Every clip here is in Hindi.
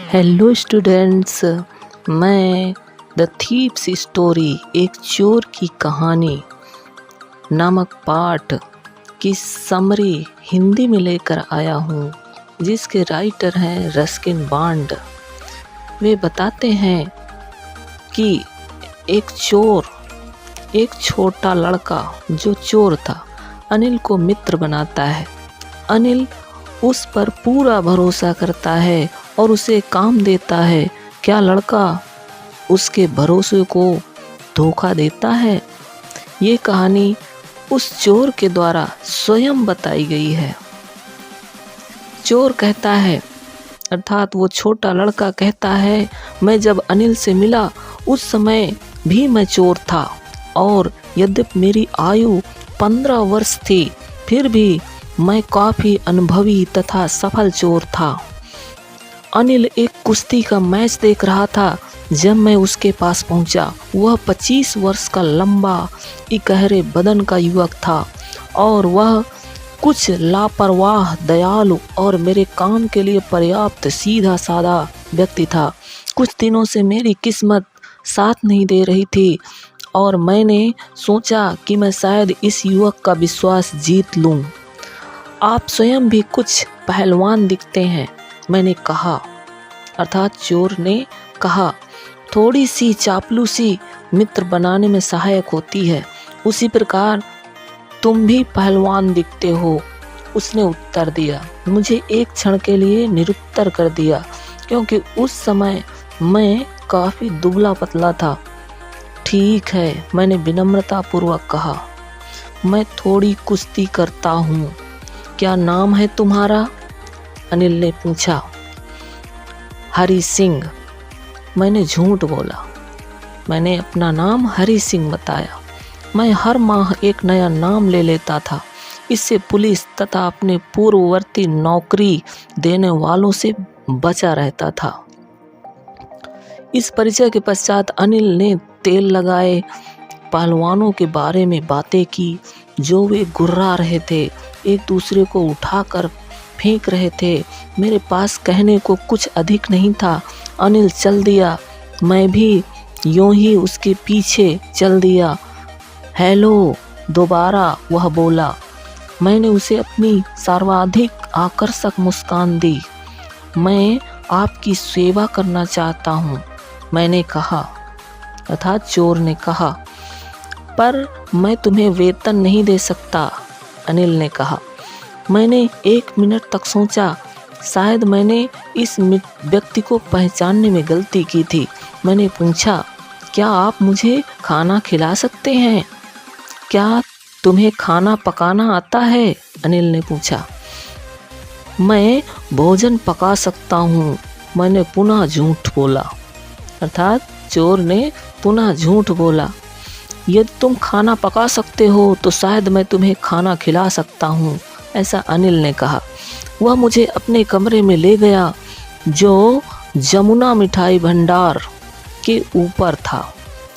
हेलो स्टूडेंट्स, मैं द थीप्स स्टोरी एक चोर की कहानी नामक पाठ की समरी हिंदी में लेकर आया हूँ, जिसके राइटर हैं रस्किन बॉन्ड। वे बताते हैं कि एक चोर, एक छोटा लड़का जो चोर था, अनिल को मित्र बनाता है। अनिल उस पर पूरा भरोसा करता है और उसे काम देता है। क्या लड़का उसके भरोसे को धोखा देता है? ये कहानी उस चोर के द्वारा स्वयं बताई गई है। चोर कहता है, अर्थात वो छोटा लड़का कहता है, मैं जब अनिल से मिला उस समय भी मैं चोर था और यद्यपि मेरी आयु 15 वर्ष थी, फिर भी मैं काफ़ी अनुभवी तथा सफल चोर था। अनिल एक कुश्ती का मैच देख रहा था जब मैं उसके पास पहुंचा। वह 25 वर्ष का लंबा इकहरे बदन का युवक था और वह कुछ लापरवाह, दयालु और मेरे काम के लिए पर्याप्त सीधा साधा व्यक्ति था। कुछ दिनों से मेरी किस्मत साथ नहीं दे रही थी और मैंने सोचा कि मैं शायद इस युवक का विश्वास जीत लूं। आप स्वयं भी कुछ पहलवान दिखते हैं, मैंने कहा। अर्थात चोर ने कहा, थोड़ी सी चापलूसी मित्र बनाने में सहायक होती है, उसी प्रकार तुम भी पहलवान दिखते हो, उसने उत्तर दिया। मुझे एक क्षण के लिए निरुत्तर कर दिया, क्योंकि उस समय मैं काफ़ी दुबला पतला था। ठीक है, मैंने विनम्रतापूर्वक कहा, मैं थोड़ी कुश्ती करता हूँ। क्या नाम है तुम्हारा? अनिल ने पूछा। हरि सिंह, मैंने झूठ बोला। मैंने अपना नाम हरि सिंह बताया। मैं हर माह एक नया नाम ले लेता था। इससे पुलिस तथा अपने पूर्ववर्ती नौकरी देने वालों से बचा रहता था। इस परिचय के पश्चात अनिल ने तेल लगाए पहलवानों के बारे में बातें की, जो वे गुर्रा रहे थे, एक दूसरे को उठाकर फेंक रहे थे। मेरे पास कहने को कुछ अधिक नहीं था। अनिल चल दिया, मैं भी यूं ही उसके पीछे चल दिया। हेलो, दोबारा वह बोला। मैंने उसे अपनी सर्वाधिक आकर्षक मुस्कान दी। मैं आपकी सेवा करना चाहता हूँ, मैंने कहा। अर्थात चोर ने कहा, पर मैं तुम्हें वेतन नहीं दे सकता, अनिल ने कहा। मैंने 1 मिनट तक सोचा। शायद मैंने इस व्यक्ति को पहचानने में गलती की थी। मैंने पूछा, क्या आप मुझे खाना खिला सकते हैं? क्या तुम्हें खाना पकाना आता है? अनिल ने पूछा। मैं भोजन पका सकता हूँ, मैंने पुनः झूठ बोला। अर्थात चोर ने पुनः झूठ बोला। यदि तुम खाना पका सकते हो तो शायद मैं तुम्हें खाना खिला सकता हूँ, ऐसा अनिल ने कहा। वह मुझे अपने कमरे में ले गया, जो जमुना मिठाई भंडार के ऊपर था,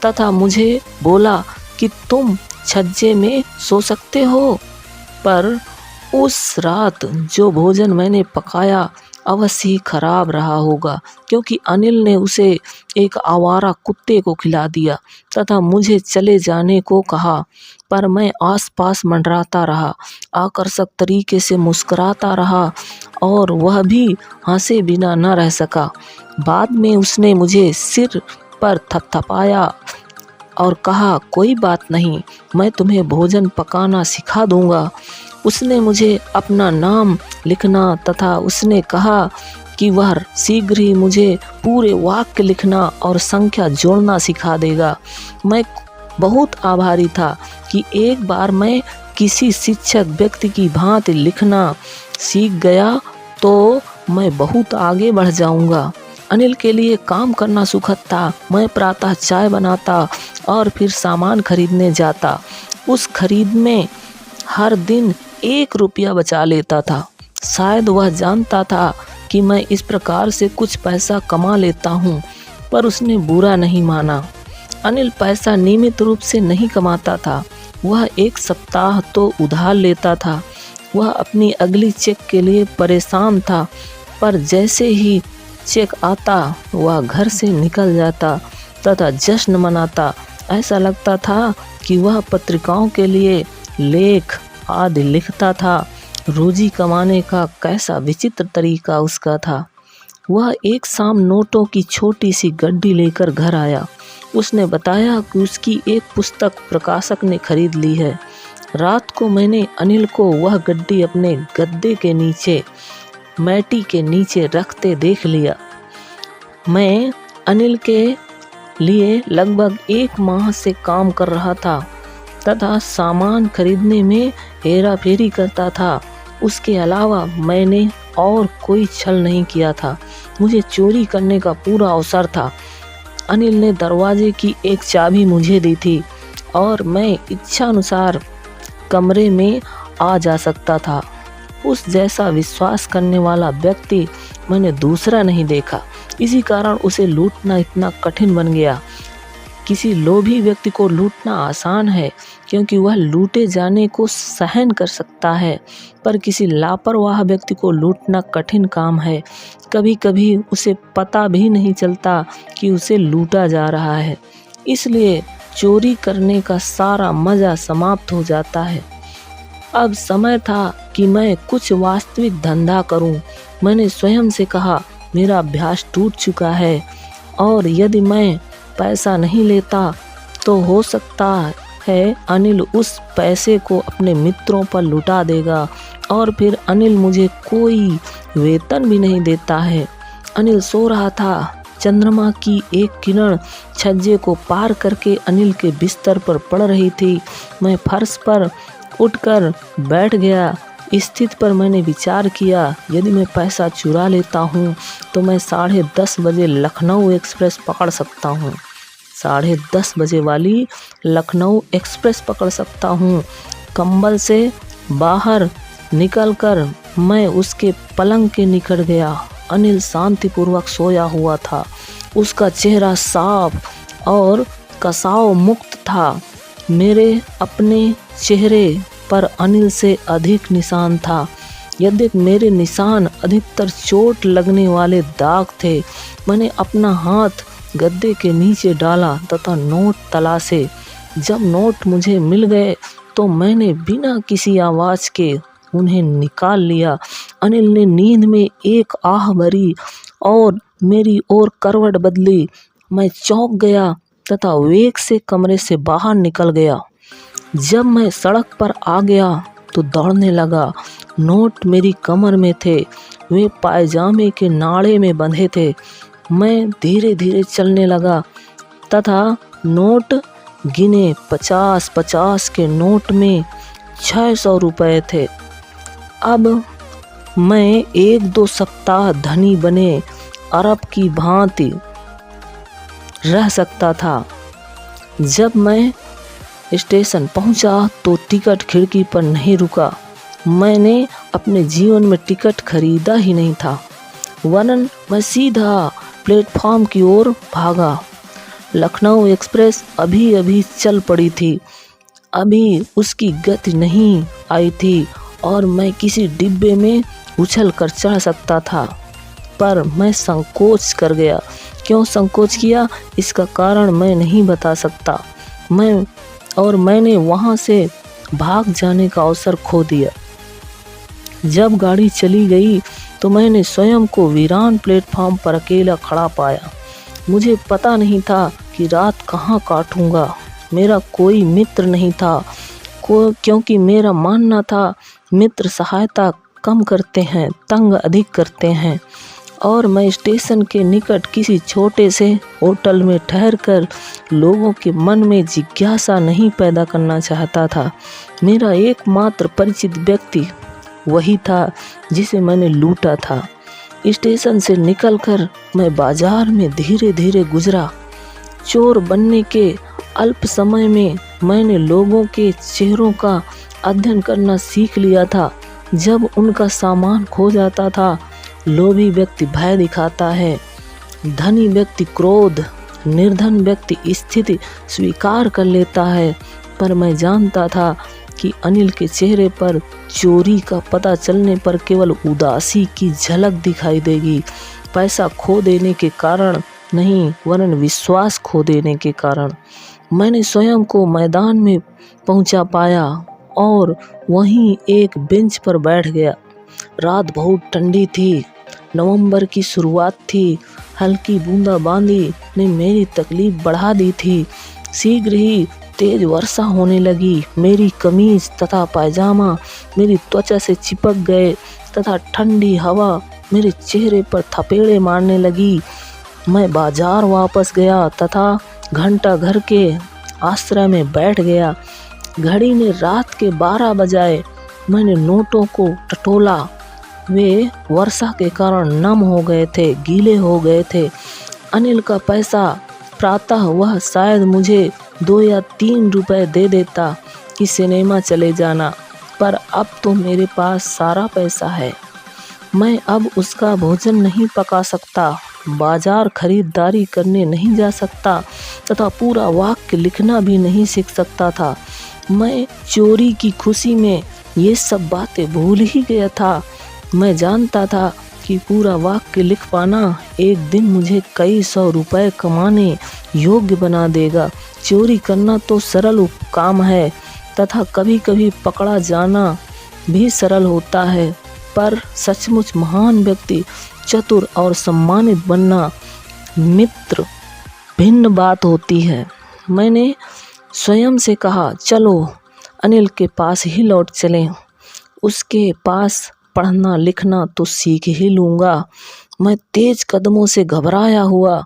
तथा मुझे बोला कि तुम छज्जे में सो सकते हो। पर उस रात जो भोजन मैंने पकाया अवश्य ही खराब रहा होगा, क्योंकि अनिल ने उसे एक आवारा कुत्ते को खिला दिया तथा मुझे चले जाने को कहा। पर मैं आसपास मंडराता रहा, आकर्षक तरीके से मुस्कुराता रहा और वह भी हंसे बिना न रह सका। बाद में उसने मुझे सिर पर थपथपाया और कहा, कोई बात नहीं, मैं तुम्हें भोजन पकाना सिखा दूंगा। उसने मुझे अपना नाम लिखना तथा उसने कहा कि वह शीघ्र ही मुझे पूरे वाक्य लिखना और संख्या जोड़ना सिखा देगा। मैं बहुत आभारी था कि एक बार मैं किसी शिक्षक व्यक्ति की भांति लिखना सीख गया तो मैं बहुत आगे बढ़ जाऊंगा। अनिल के लिए काम करना सुखद था। मैं प्रातः चाय बनाता और फिर सामान खरीदने जाता। उस खरीद में हर दिन 1 रुपया बचा लेता था। शायद वह जानता था कि मैं इस प्रकार से कुछ पैसा कमा लेता हूँ, पर उसने बुरा नहीं माना। अनिल पैसा नियमित रूप से नहीं कमाता था। वह 1 सप्ताह तो उधार लेता था। वह अपनी अगली चेक के लिए परेशान था, पर जैसे ही चेक आता वह घर से निकल जाता तथा जश्न मनाता। ऐसा लगता था कि वह पत्रिकाओं के लिए लेख आदि लिखता था। रोजी कमाने का कैसा विचित्र तरीका उसका था। वह एक शाम नोटों की छोटी सी गड्डी लेकर घर आया। उसने बताया कि उसकी एक पुस्तक प्रकाशक ने खरीद ली है। रात को मैंने अनिल को वह गड्डी अपने गद्दे के नीचे मैटी के नीचे रखते देख लिया। मैं अनिल के लिए लगभग 1 माह से काम कर रहा था तथा सामान खरीदने में हेरा फेरी करता था। उसके अलावा मैंने और कोई छल नहीं किया था। मुझे चोरी करने का पूरा अवसर था। अनिल ने दरवाजे की एक चाबी मुझे दी थी और मैं इच्छानुसार कमरे में आ जा सकता था। उस जैसा विश्वास करने वाला व्यक्ति मैंने दूसरा नहीं देखा। इसी कारण उसे लूटना इतना कठिन बन गया। किसी लोभी व्यक्ति को लूटना आसान है क्योंकि वह लूटे जाने को सहन कर सकता है, पर किसी लापरवाह व्यक्ति को लूटना कठिन काम है। कभी कभी उसे पता भी नहीं चलता कि उसे लूटा जा रहा है। इसलिए चोरी करने का सारा मज़ा समाप्त हो जाता है। अब समय था कि मैं कुछ वास्तविक धंधा करूं। मैंने स्वयं से कहा, मेरा अभ्यास टूट चुका है और यदि मैं पैसा नहीं लेता तो हो सकता है अनिल उस पैसे को अपने मित्रों पर लुटा देगा और फिर अनिल मुझे कोई वेतन भी नहीं देता है। अनिल सो रहा था। चंद्रमा की एक किरण छज्जे को पार करके अनिल के बिस्तर पर पड़ रही थी। मैं फर्श पर उठकर बैठ गया। स्थिति पर मैंने विचार किया, यदि मैं पैसा चुरा लेता हूँ तो मैं 10:30 बजे लखनऊ एक्सप्रेस पकड़ सकता हूँ। 10:30 बजे वाली लखनऊ एक्सप्रेस पकड़ सकता हूँ। कंबल से बाहर निकलकर मैं उसके पलंग के निकट गया। अनिल शांतिपूर्वक सोया हुआ था। उसका चेहरा साफ और कसाव मुक्त था। मेरे अपने चेहरे पर अनिल से अधिक निशान था। यद्यपि मेरे निशान अधिकतर चोट लगने वाले दाग थे। मैंने अपना हाथ गद्दे के नीचे डाला तथा नोट तलाशे। जब नोट मुझे मिल गए तो मैंने बिना किसी आवाज़ के उन्हें निकाल लिया। अनिल ने नींद में एक आह भरी और मेरी ओर करवट बदली। मैं चौंक गया तथा वेग से कमरे से बाहर निकल गया। जब मैं सड़क पर आ गया तो दौड़ने लगा। नोट मेरी कमर में थे। वे पायजामे के नाड़े में बंधे थे। मैं धीरे धीरे चलने लगा तथा नोट गिने। 50-50 के नोट में 600 रुपये थे। अब मैं 1-2 सप्ताह धनी बने अरब की भांति रह सकता था। जब मैं स्टेशन पहुंचा तो टिकट खिड़की पर नहीं रुका। मैंने अपने जीवन में टिकट खरीदा ही नहीं था, वरन मैं सीधा प्लेटफॉर्म की ओर भागा। लखनऊ एक्सप्रेस अभी अभी चल पड़ी थी। अभी उसकी गति नहीं आई थी और मैं किसी डिब्बे में उछल कर चढ़ सकता था, पर मैं संकोच कर गया। क्यों संकोच किया, इसका कारण मैं नहीं बता सकता। मैंने वहाँ से भाग जाने का अवसर खो दिया। जब गाड़ी चली गई तो मैंने स्वयं को वीरान प्लेटफॉर्म पर अकेला खड़ा पाया। मुझे पता नहीं था कि रात कहाँ काटूंगा। मेरा कोई मित्र नहीं था, क्योंकि मेरा मानना था मित्र सहायता कम करते हैं, तंग अधिक करते हैं। और मैं स्टेशन के निकट किसी छोटे से होटल में ठहरकर लोगों के मन में जिज्ञासा नहीं पैदा करना चाहता था। मेरा एकमात्र परिचित व्यक्ति वही था जिसे मैंने लूटा था। स्टेशन से निकलकर मैं बाजार में धीरे धीरे गुजरा। चोर बनने के अल्प समय में मैंने लोगों के चेहरों का अध्ययन करना सीख लिया था। जब उनका सामान खो जाता था, लोभी व्यक्ति भय दिखाता है, धनी व्यक्ति क्रोध, निर्धन व्यक्ति स्थिति स्वीकार कर लेता है। पर मैं जानता था कि अनिल के चेहरे पर चोरी का पता चलने पर केवल उदासी की झलक दिखाई देगी, पैसा खो देने के कारण नहीं, वरन विश्वास खो देने के कारण। मैंने स्वयं को मैदान में पहुंचा पाया और वहीं एक बेंच पर बैठ गया। रात बहुत ठंडी थी, नवंबर की शुरुआत थी। हल्की बूंदाबांदी ने मेरी तकलीफ बढ़ा दी थी। शीघ्र ही तेज वर्षा होने लगी। मेरी कमीज तथा पायजामा मेरी त्वचा से चिपक गए तथा ठंडी हवा मेरे चेहरे पर थपेड़े मारने लगी। मैं बाजार वापस गया तथा घंटा घर के आश्रय में बैठ गया। घड़ी ने रात के 12 बजाए। मैंने नोटों को टटोला। वे वर्षा के कारण नम हो गए थे, गीले हो गए थे। अनिल का पैसा प्रातः वह शायद मुझे 2 या 3 रुपए दे देता कि सिनेमा चले जाना, पर अब तो मेरे पास सारा पैसा है। मैं अब उसका भोजन नहीं पका सकता, बाजार खरीदारी करने नहीं जा सकता तथा पूरा वाक्य लिखना भी नहीं सीख सकता था। मैं चोरी की खुशी में ये सब बातें भूल ही गया था। मैं जानता था कि पूरा वाक्य लिख पाना एक दिन मुझे कई 100 रुपए कमाने योग्य बना देगा। चोरी करना तो सरल काम है तथा कभी कभी पकड़ा जाना भी सरल होता है, पर सचमुच महान व्यक्ति, चतुर और सम्मानित बनना मित्र भिन्न बात होती है। मैंने स्वयं से कहा, चलो अनिल के पास ही लौट चलें, उसके पास पढ़ना लिखना तो सीख ही लूँगा। मैं तेज कदमों से घबराया हुआ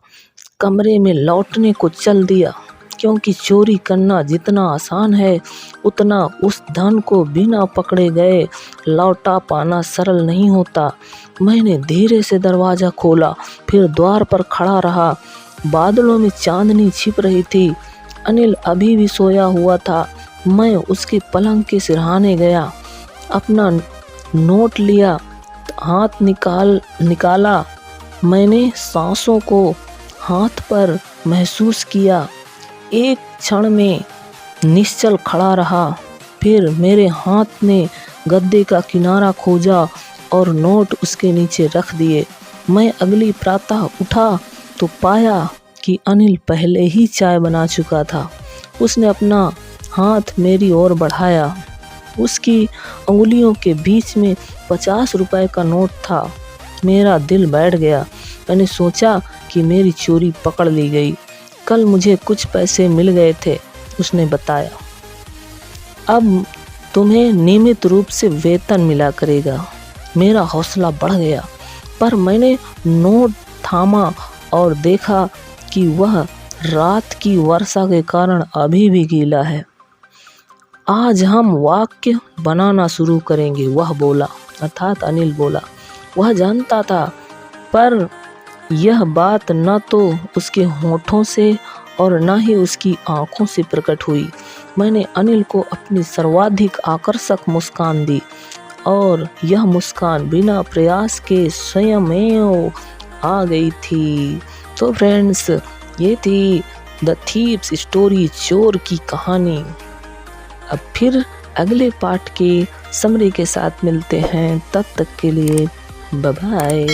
कमरे में लौटने को चल दिया, क्योंकि चोरी करना जितना आसान है उतना उस धन को बिना पकड़े गए लौटा पाना सरल नहीं होता। मैंने धीरे से दरवाज़ा खोला, फिर द्वार पर खड़ा रहा। बादलों में चांदनी छिप रही थी। अनिल अभी भी सोया हुआ था। मैं उसके पलंग के सिरहाने गया, अपना नोट लिया, हाथ निकाला। मैंने सांसों को हाथ पर महसूस किया। एक क्षण में निश्चल खड़ा रहा, फिर मेरे हाथ ने गद्दे का किनारा खोजा और नोट उसके नीचे रख दिए। मैं अगली प्रातः उठा तो पाया कि अनिल पहले ही चाय बना चुका था। उसने अपना हाथ मेरी ओर बढ़ाया। उसकी अंगुलियों के बीच में 50 रुपए का नोट था। मेरा दिल बैठ गया। मैंने सोचा कि मेरी चोरी पकड़ ली गई। कल मुझे कुछ पैसे मिल गए थे, उसने बताया। अब तुम्हें नियमित रूप से वेतन मिला करेगा। मेरा हौसला बढ़ गया, पर मैंने नोट थामा और देखा कि वह रात की वर्षा के कारण अभी भी गीला है। आज हम वाक्य बनाना शुरू करेंगे, वह बोला, अर्थात अनिल बोला। वह जानता था, पर यह बात न तो उसके होठों से और न ही उसकी आंखों से प्रकट हुई। मैंने अनिल को अपनी सर्वाधिक आकर्षक मुस्कान दी और यह मुस्कान बिना प्रयास के स्वयं आ गई थी। तो फ्रेंड्स, ये थी द थीव्स स्टोरी, चोर की कहानी। अब फिर अगले पार्ट के समरी के साथ मिलते हैं। तब तक के लिए बाय बाय।